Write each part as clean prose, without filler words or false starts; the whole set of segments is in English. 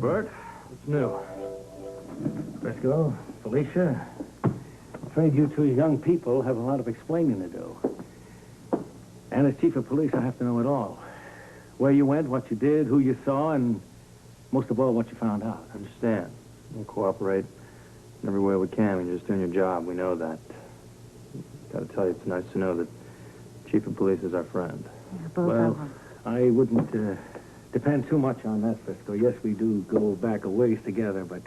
Bert. What's new? Frisco, Felicia, I'm afraid you two young people have a lot of explaining to do. And as chief of police, I have to know it all. Where you went, what you did, who you saw, and most of all, what you found out. I understand. We'll cooperate in every way we can. When you're just doing your job, we know that. Gotta tell you, it's nice to know that chief of police is our friend. Yeah, both Well, of them. I wouldn't depend too much on that, Frisco. Yes, we do go back a ways together, but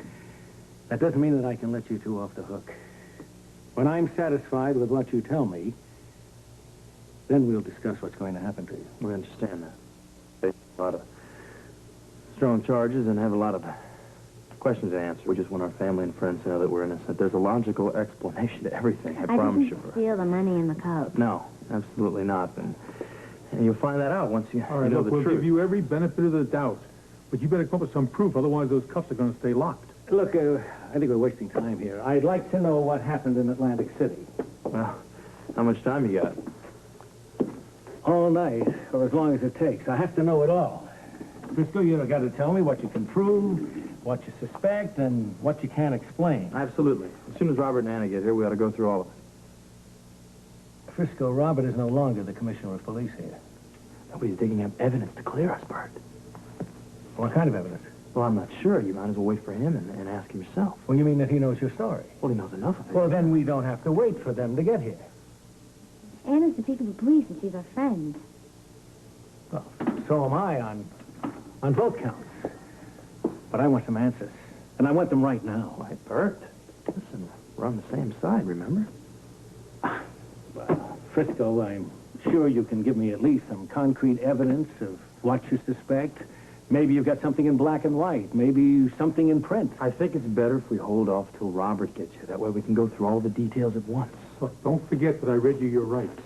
that doesn't mean that I can let you two off the hook. When I'm satisfied with what you tell me, then we'll discuss what's going to happen to you. We understand that. They have a lot of strong charges and have a lot of questions to answer. We just want our family and friends to know that we're innocent. There's a logical explanation to everything, I promise you. I didn't steal the money in the coat. No, absolutely not. And you'll find that out once you, All right, you know look, the we'll truth. give you every benefit of the doubt. But you better come up with some proof, otherwise those cuffs are going to stay locked. Look, I think we're wasting time here. I'd like to know what happened in Atlantic City. Well, how much time you got? All night, or as long as it takes. I have to know it all. Frisco, you've got to tell me what you can prove, what you suspect, and what you can't explain. Absolutely. As soon as Robert and Anna get here, we ought to go through all of it. Frisco, Robert is no longer the commissioner of police here. Nobody's digging up evidence to clear us, Bert. What kind of evidence? Well, I'm not sure. You might as well wait for him and ask him yourself. Well, you mean that he knows your story? Well, he knows enough of it. Well, then we don't have to wait for them to get here. Anna's the chief of police, and she's our friend. Well, so am I on both counts. But I want some answers. And I want them right now. Why, Bert, listen, we're on the same side, remember? Well, Frisco, I'm sure you can give me at least some concrete evidence of what you suspect. Maybe you've got something in black and white. Maybe something in print. I think it's better if we hold off till Robert gets here. That way we can go through all the details at once. Look, don't forget that I read you your rights.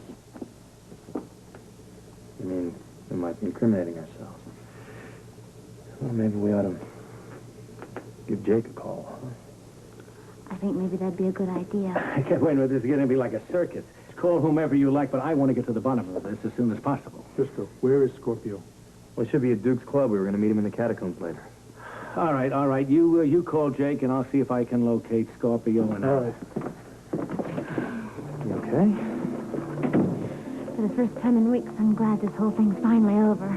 I mean, we might be incriminating ourselves. Well, maybe we ought to give Jake a call. I think maybe that'd be a good idea. I can't wait. This is going to be like a circus. Call whomever you like, but I want to get to the bottom of this as soon as possible. Frisco, where is Scorpio? Well, it should be at Duke's Club. We were going to meet him in the catacombs later. All right. You call Jake, and I'll see if I can locate Scorpio and... All right. You okay? For the first time in weeks, I'm glad this whole thing's finally over.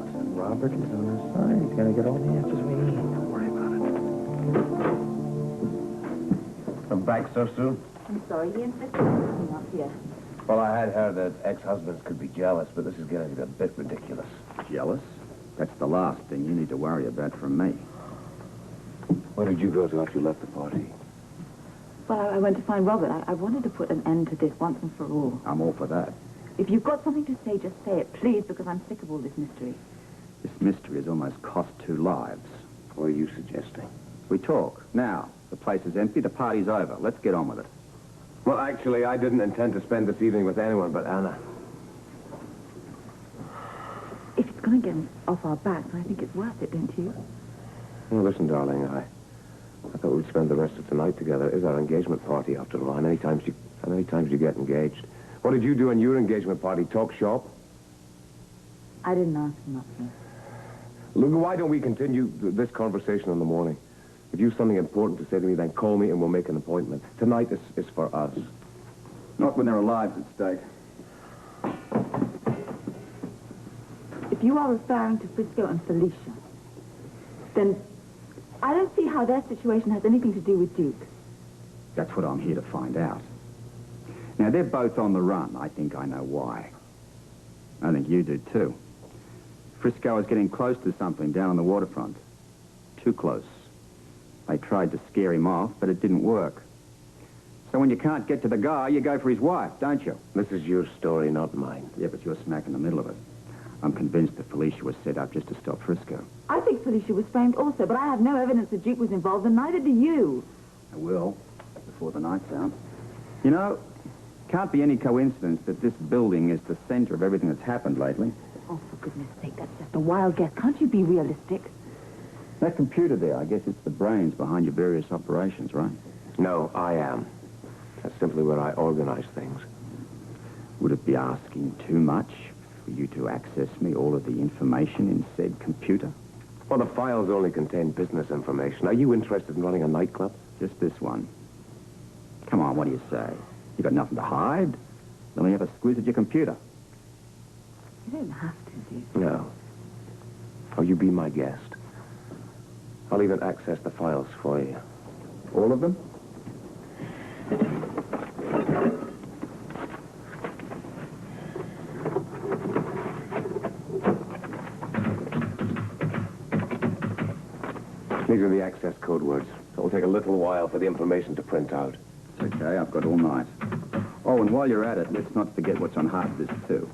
Listen, Robert is on our side. He's going to get all the answers we need. Don't worry about it. Come back so soon? I'm sorry, he insisted on coming up here. Well, I had heard that ex-husbands could be jealous, but this is getting a bit ridiculous. Jealous? That's the last thing you need to worry about from me. Where did you go to after you left the party? Well, I went to find Robert. I wanted to put an end to this once and for all. I'm all for that. If you've got something to say, just say it, please, because I'm sick of all this mystery. This mystery has almost cost 2 lives. What are you suggesting? We talk. Now, the place is empty, the party's over. Let's get on with it. Well, actually, I didn't intend to spend this evening with anyone but Anna. If it's going to get us off our backs, I think it's worth it, don't you? Well, listen, darling, I thought we'd spend the rest of tonight together. It is our engagement party, after all. How many times you get engaged? What did you do in your engagement party? Talk shop? I didn't ask him up here. Look, why don't we continue this conversation in the morning? If you've something important to say to me, then call me and we'll make an appointment. Tonight is for us. Not when there are lives at stake. If you are referring to Frisco and Felicia, then I don't see how their situation has anything to do with Duke. That's what I'm here to find out. Now, they're both on the run. I think I know why. I think you do, too. Frisco is getting close to something down on the waterfront. Too close. They tried to scare him off, but it didn't work. So when you can't get to the guy, you go for his wife, don't you? This is your story, not mine. Yeah, but you're smack in the middle of it. I'm convinced that Felicia was set up just to stop Frisco. I think Felicia was framed also, but I have no evidence that Duke was involved, and neither do you. I will, before the night's out. You know, can't be any coincidence that this building is the center of everything that's happened lately. Oh, for goodness sake, that's just a wild guess. Can't you be realistic? That computer there, I guess it's the brains behind your various operations, right? No, I am. That's simply where I organize things. Would it be asking too much for you to access me all of the information in said computer? Well, the files only contain business information. Are you interested in running a nightclub? Just this one. Come on, what do you say? You got nothing to hide? Let me have a squeeze at your computer. You don't have to, do you? No. Oh, you be my guest. I'll even access the files for you. All of them? These are the access code words. So it'll take a little while for the information to print out. It's okay, I've got all night. Oh, and while you're at it, let's not forget what's on hard disk, too.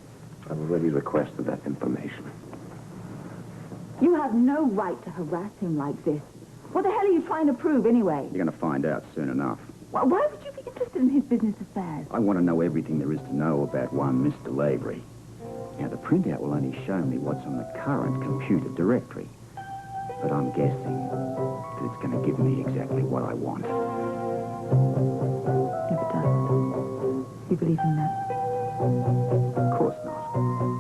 I've already requested that information. You have no right to harass him like this. What the hell are you trying to prove, anyway? You're going to find out soon enough. Why would you be interested in his business affairs? I want to know everything there is to know about one Mr. Lavery. Now, the printout will only show me what's on the current computer directory. But I'm guessing that it's going to give me exactly what I want. If it doesn't, you believe in that? Of course not.